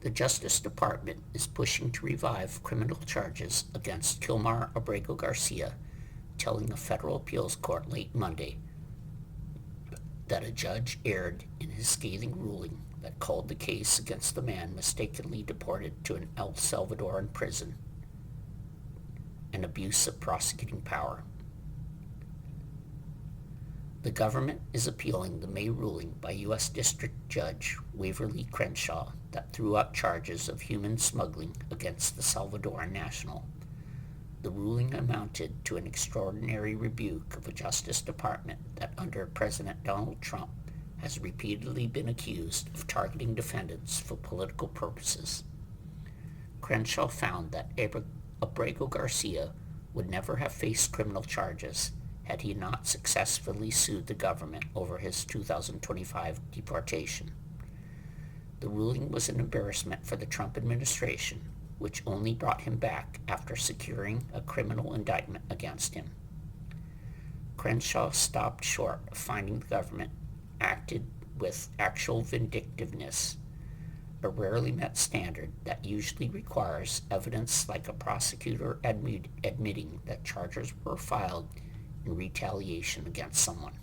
The Justice Department is pushing to revive criminal charges against Kilmar Abrego Garcia, telling a federal appeals court late Monday that a judge erred in his scathing ruling that called the case against the man mistakenly deported to an El Salvadoran prison an abuse of prosecuting power. The government is appealing the May ruling by U.S. District Judge Waverly Crenshaw that threw out charges of human smuggling against the Salvadoran national. The ruling amounted to an extraordinary rebuke of a Justice Department that under President Donald Trump has repeatedly been accused of targeting defendants for political purposes. Crenshaw found that Abrego Garcia would never have faced criminal charges had he not successfully sued the government over his 2025 deportation. The ruling was an embarrassment for the Trump administration, which only brought him back after securing a criminal indictment against him. Crenshaw stopped short of finding the government acted with actual vindictiveness, a rarely met standard that usually requires evidence like a prosecutor admitting that charges were filed in retaliation against someone.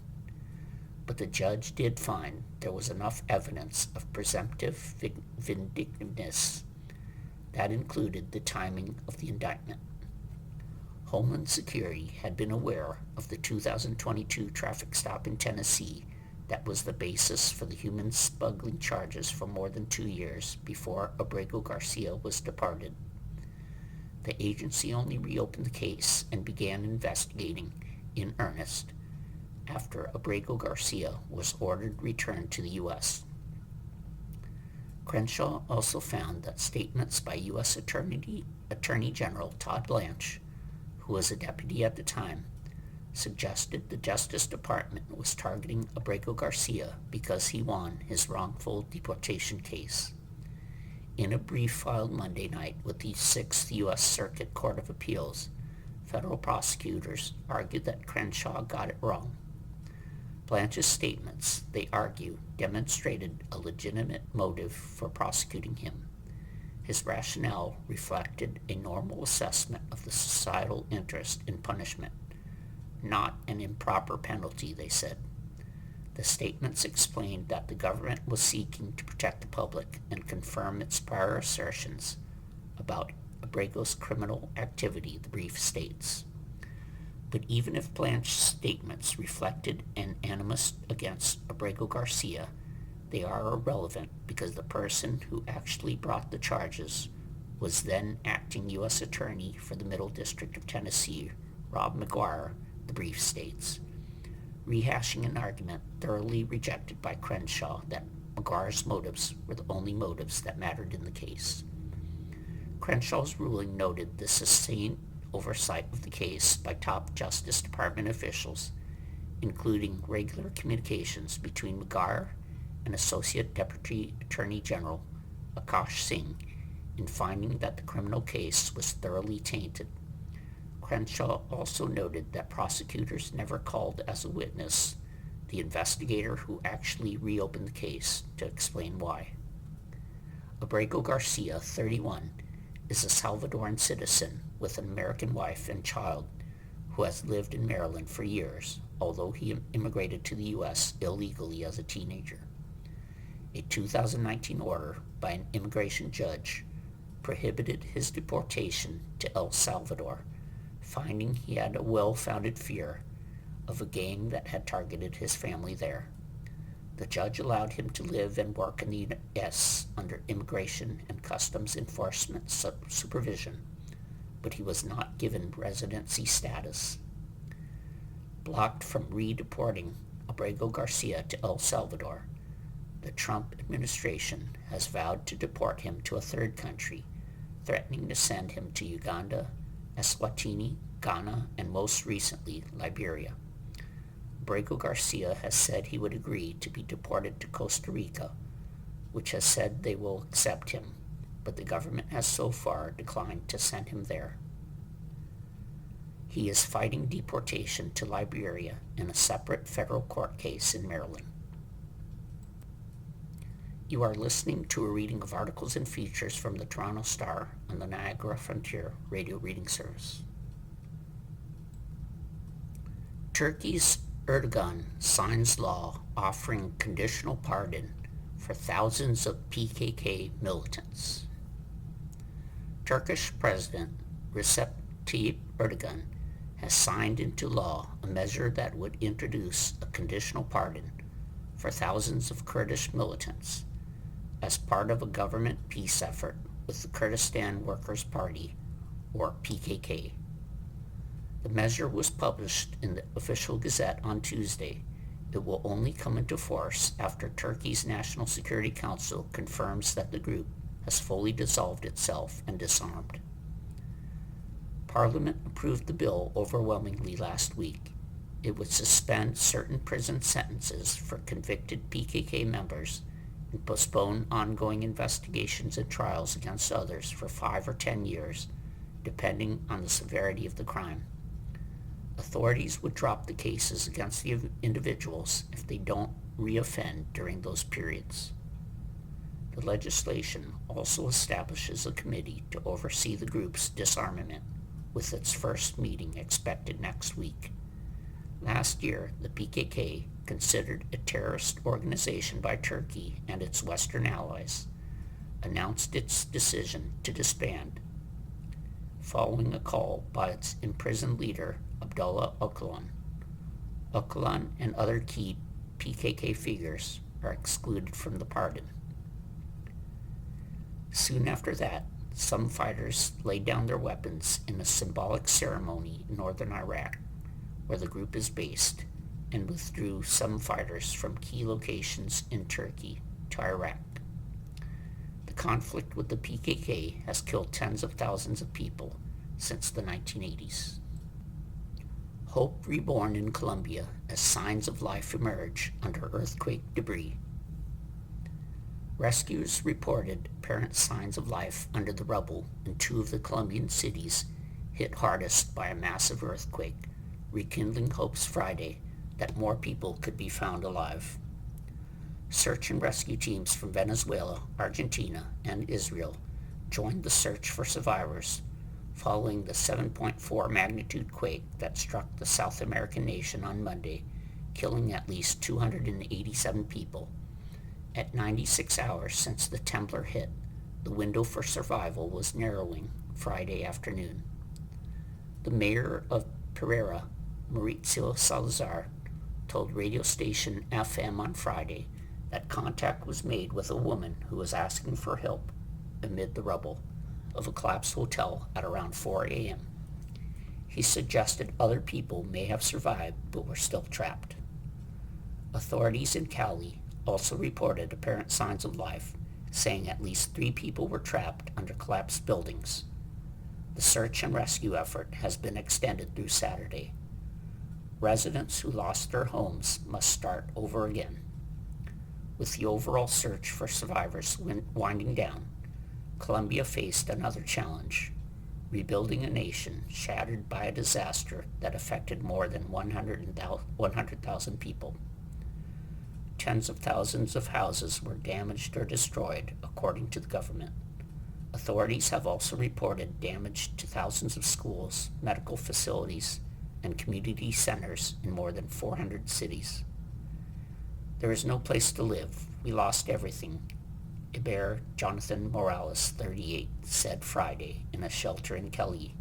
But the judge did find there was enough evidence of presumptive vindictiveness. That included the timing of the indictment. Homeland Security had been aware of the 2022 traffic stop in Tennessee that was the basis for the human smuggling charges for more than 2 years before Abrego Garcia was deported. The agency only reopened the case and began investigating in earnest after Abrego Garcia was ordered returned to the U.S. Crenshaw also found that statements by U.S. Attorney General Todd Blanche, who was a deputy at the time, suggested the Justice Department was targeting Abrego Garcia because he won his wrongful deportation case. In a brief filed Monday night with the 6th U.S. Circuit Court of Appeals, federal prosecutors argued that Crenshaw got it wrong. Blanche's statements, they argue, demonstrated a legitimate motive for prosecuting him. His rationale reflected a normal assessment of the societal interest in punishment, not an improper penalty, they said. The statements explained that the government was seeking to protect the public and confirm its prior assertions about Abrego's criminal activity, the brief states. But even if Blanche's statements reflected an animus against Abrego Garcia, they are irrelevant because the person who actually brought the charges was then acting U.S. Attorney for the Middle District of Tennessee, Rob McGuire, the brief states, rehashing an argument thoroughly rejected by Crenshaw that McGuire's motives were the only motives that mattered in the case. Crenshaw's ruling noted the sustained oversight of the case by top Justice Department officials, including regular communications between McGuire and Associate Deputy Attorney General Akash Singh in finding that the criminal case was thoroughly tainted. Crenshaw also noted that prosecutors never called as a witness the investigator who actually reopened the case to explain why. Abrego Garcia, 31, is a Salvadoran citizen with an American wife and child who has lived in Maryland for years, although he immigrated to the U.S. illegally as a teenager. A 2019 order by an immigration judge prohibited his deportation to El Salvador, finding he had a well-founded fear of a gang that had targeted his family there. The judge allowed him to live and work in the U.S. under Immigration and Customs Enforcement supervision, but he was not given residency status. Blocked from redeporting Abrego Garcia to El Salvador, the Trump administration has vowed to deport him to a third country, threatening to send him to Uganda, Eswatini, Ghana, and most recently, Liberia. Abrego Garcia has said he would agree to be deported to Costa Rica, which has said they will accept him, but the government has so far declined to send him there. He is fighting deportation to Liberia in a separate federal court case in Maryland. You are listening to a reading of articles and features from the Toronto Star on the Niagara Frontier Radio Reading Service. Turkey's Erdogan signs law offering conditional pardon for thousands of PKK militants. Turkish President Recep Tayyip Erdogan has signed into law a measure that would introduce a conditional pardon for thousands of Kurdish militants as part of a government peace effort with the Kurdistan Workers' Party, or PKK. The measure was published in the official Gazette on Tuesday. It will only come into force after Turkey's National Security Council confirms that the group has fully dissolved itself and disarmed. Parliament approved the bill overwhelmingly last week. It would suspend certain prison sentences for convicted PKK members and postpone ongoing investigations and trials against others for 5 or 10 years, depending on the severity of the crime. Authorities would drop the cases against the individuals if they don't reoffend during those periods. The legislation also establishes a committee to oversee the group's disarmament, with its first meeting expected next week. Last year, the PKK, considered a terrorist organization by Turkey and its Western allies, announced its decision to disband, following a call by its imprisoned leader, Abdullah Öcalan. Öcalan and other key PKK figures are excluded from the pardon. Soon after that, some fighters laid down their weapons in a symbolic ceremony in northern Iraq, where the group is based, and withdrew some fighters from key locations in Turkey to Iraq. The conflict with the PKK has killed tens of thousands of people since the 1980s. Hope reborn in Colombia as signs of life emerge under earthquake debris. Rescuers reported apparent signs of life under the rubble in two of the Colombian cities hit hardest by a massive earthquake, rekindling hopes Friday that more people could be found alive. Search and rescue teams from Venezuela, Argentina, and Israel joined the search for survivors following the 7.4 magnitude quake that struck the South American nation on Monday, killing at least 287 people. At 96 hours since the temblor hit, the window for survival was narrowing Friday afternoon. The mayor of Pereira, Mauricio Salazar, told radio station FM on Friday that contact was made with a woman who was asking for help amid the rubble of a collapsed hotel at around 4 a.m. He suggested other people may have survived but were still trapped. Authorities in Cali also reported apparent signs of life, saying at least 3 people were trapped under collapsed buildings. The search and rescue effort has been extended through Saturday. Residents who lost their homes must start over again. With the overall search for survivors winding down, Colombia faced another challenge, rebuilding a nation shattered by a disaster that affected more than 100,000 people. Tens of thousands of houses were damaged or destroyed, according to the government. Authorities have also reported damage to thousands of schools, medical facilities, and community centers in more than 400 cities. There is no place to live. We lost everything, Iber Jonathan Morales, 38, said Friday in a shelter in Cali.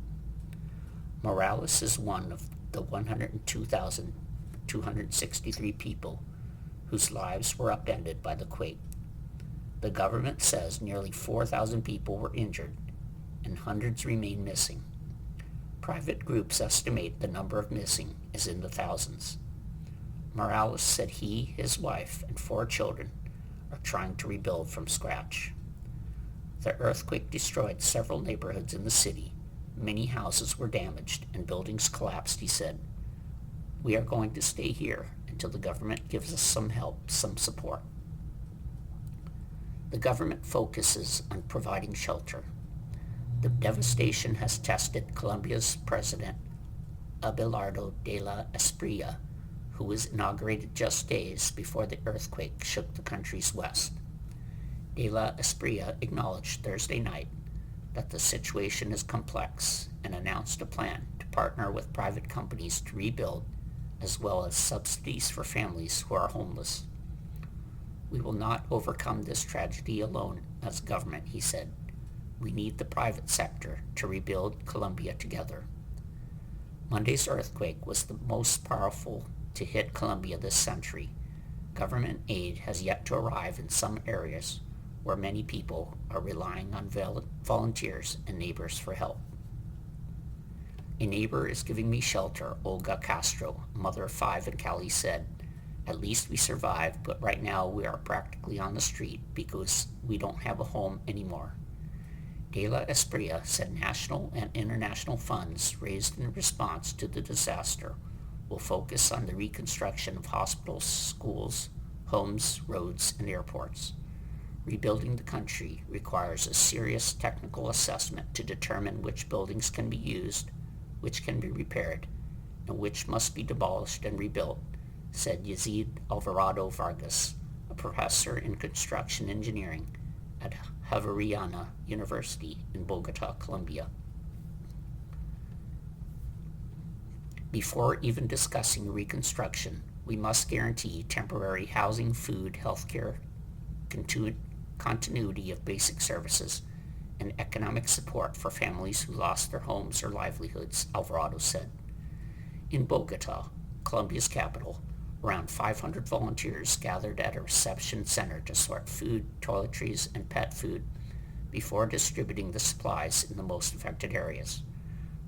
Morales is one of the 102,263 people whose lives were upended by the quake. The government says nearly 4,000 people were injured and hundreds remain missing. Private groups estimate the number of missing is in the thousands. Morales said he, his wife, and 4 children are trying to rebuild from scratch. The earthquake destroyed several neighborhoods in the city. Many houses were damaged and buildings collapsed, he said. We are going to stay here until the government gives us some help, some support. The government focuses on providing shelter. The devastation has tested Colombia's president, Abelardo de la Espriella, who was inaugurated just days before the earthquake shook the country's west. De la Espriella acknowledged Thursday night that the situation is complex and announced a plan to partner with private companies to rebuild, as well as subsidies for families who are homeless. We will not overcome this tragedy alone as government, he said. We need the private sector to rebuild Colombia together. Monday's earthquake was the most powerful to hit Colombia this century. Government aid has yet to arrive in some areas where many people are relying on volunteers and neighbors for help. A neighbor is giving me shelter, Olga Castro, mother of 5 in Cali, said. At least we survived, but right now we are practically on the street because we don't have a home anymore. De la Espriella said national and international funds raised in response to the disaster will focus on the reconstruction of hospitals, schools, homes, roads, and airports. Rebuilding the country requires a serious technical assessment to determine which buildings can be used, which can be repaired, and which must be demolished and rebuilt, said Yazid Alvarado Vargas, a professor in construction engineering at Javeriana University in Bogota, Colombia. Before even discussing reconstruction, we must guarantee temporary housing, food, healthcare, continuity of basic services, and economic support for families who lost their homes or livelihoods, Alvarado said. In Bogota, Colombia's capital, around 500 volunteers gathered at a reception center to sort food, toiletries, and pet food before distributing the supplies in the most affected areas.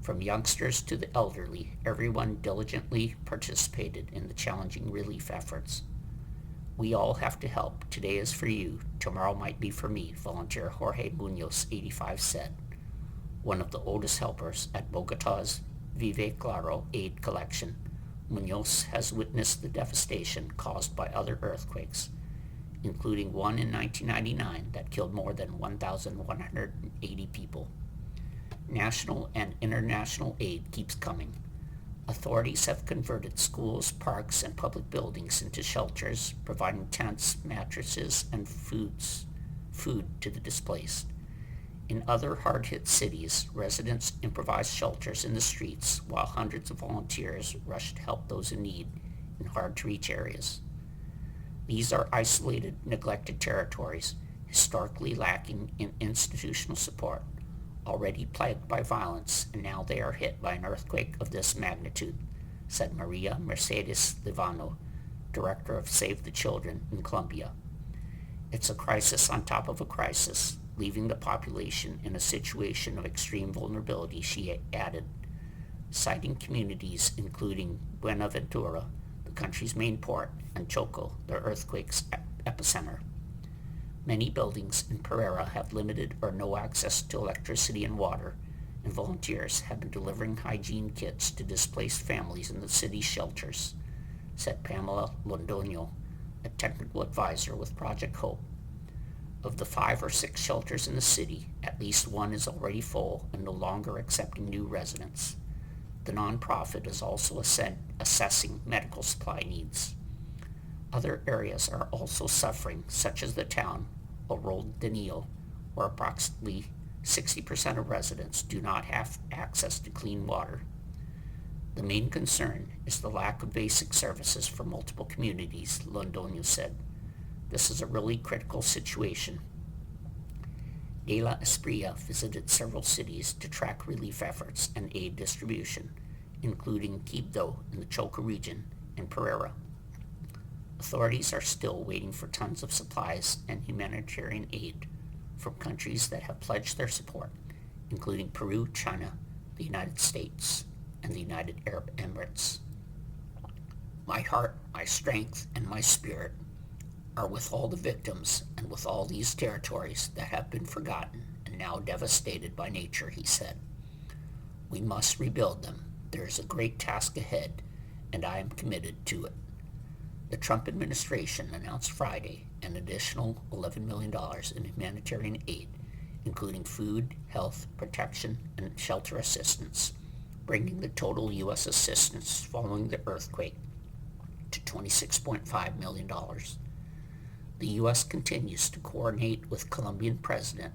From youngsters to the elderly, everyone diligently participated in the challenging relief efforts. We all have to help. Today is for you. Tomorrow might be for me, volunteer Jorge Munoz, 85, said. One of the oldest helpers at Bogota's Vive Claro aid collection, Munoz has witnessed the devastation caused by other earthquakes, including one in 1999 that killed more than 1,180 people. National and international aid keeps coming. Authorities have converted schools, parks, and public buildings into shelters, providing tents, mattresses, and food to the displaced. In other hard-hit cities, residents improvised shelters in the streets while hundreds of volunteers rushed to help those in need in hard-to-reach areas. These are isolated, neglected territories, historically lacking in institutional support, already plagued by violence, and now they are hit by an earthquake of this magnitude, said Maria Mercedes Livano, director of Save the Children in Colombia. It's a crisis on top of a crisis, leaving the population in a situation of extreme vulnerability, she added, citing communities including Buenaventura, the country's main port, and Choco, the earthquake's epicenter. Many buildings in Pereira have limited or no access to electricity and water, and volunteers have been delivering hygiene kits to displaced families in the city's shelters, said Pamela Londoño, a technical advisor with Project Hope. Of the 5 or 6 shelters in the city, at least one is already full and no longer accepting new residents. The nonprofit is also assessing medical supply needs. Other areas are also suffering, such as the town of Roldanillo, where approximately 60% of residents do not have access to clean water. The main concern is the lack of basic services for multiple communities, Londoño said. This is a really critical situation. De La Espriella visited several cities to track relief efforts and aid distribution, including Quibdó in the Chocó region and Pereira. Authorities are still waiting for tons of supplies and humanitarian aid from countries that have pledged their support, including Peru, China, the United States, and the United Arab Emirates. My heart, my strength, and my spirit are with all the victims and with all these territories that have been forgotten and now devastated by nature, he said. We must rebuild them. There is a great task ahead, and I am committed to it. The Trump administration announced Friday an additional $11 million in humanitarian aid, including food, health, protection, and shelter assistance, bringing the total U.S. assistance following the earthquake to $26.5 million. The U.S. continues to coordinate with Colombian President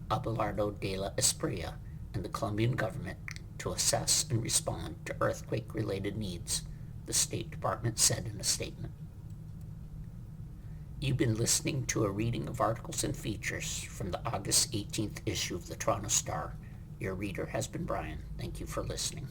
Abelardo de la Espriella and the Colombian government to assess and respond to earthquake-related needs, the State Department said in a statement. You've been listening to a reading of articles and features from the August 18th issue of the Toronto Star. Your reader has been Brian. Thank you for listening.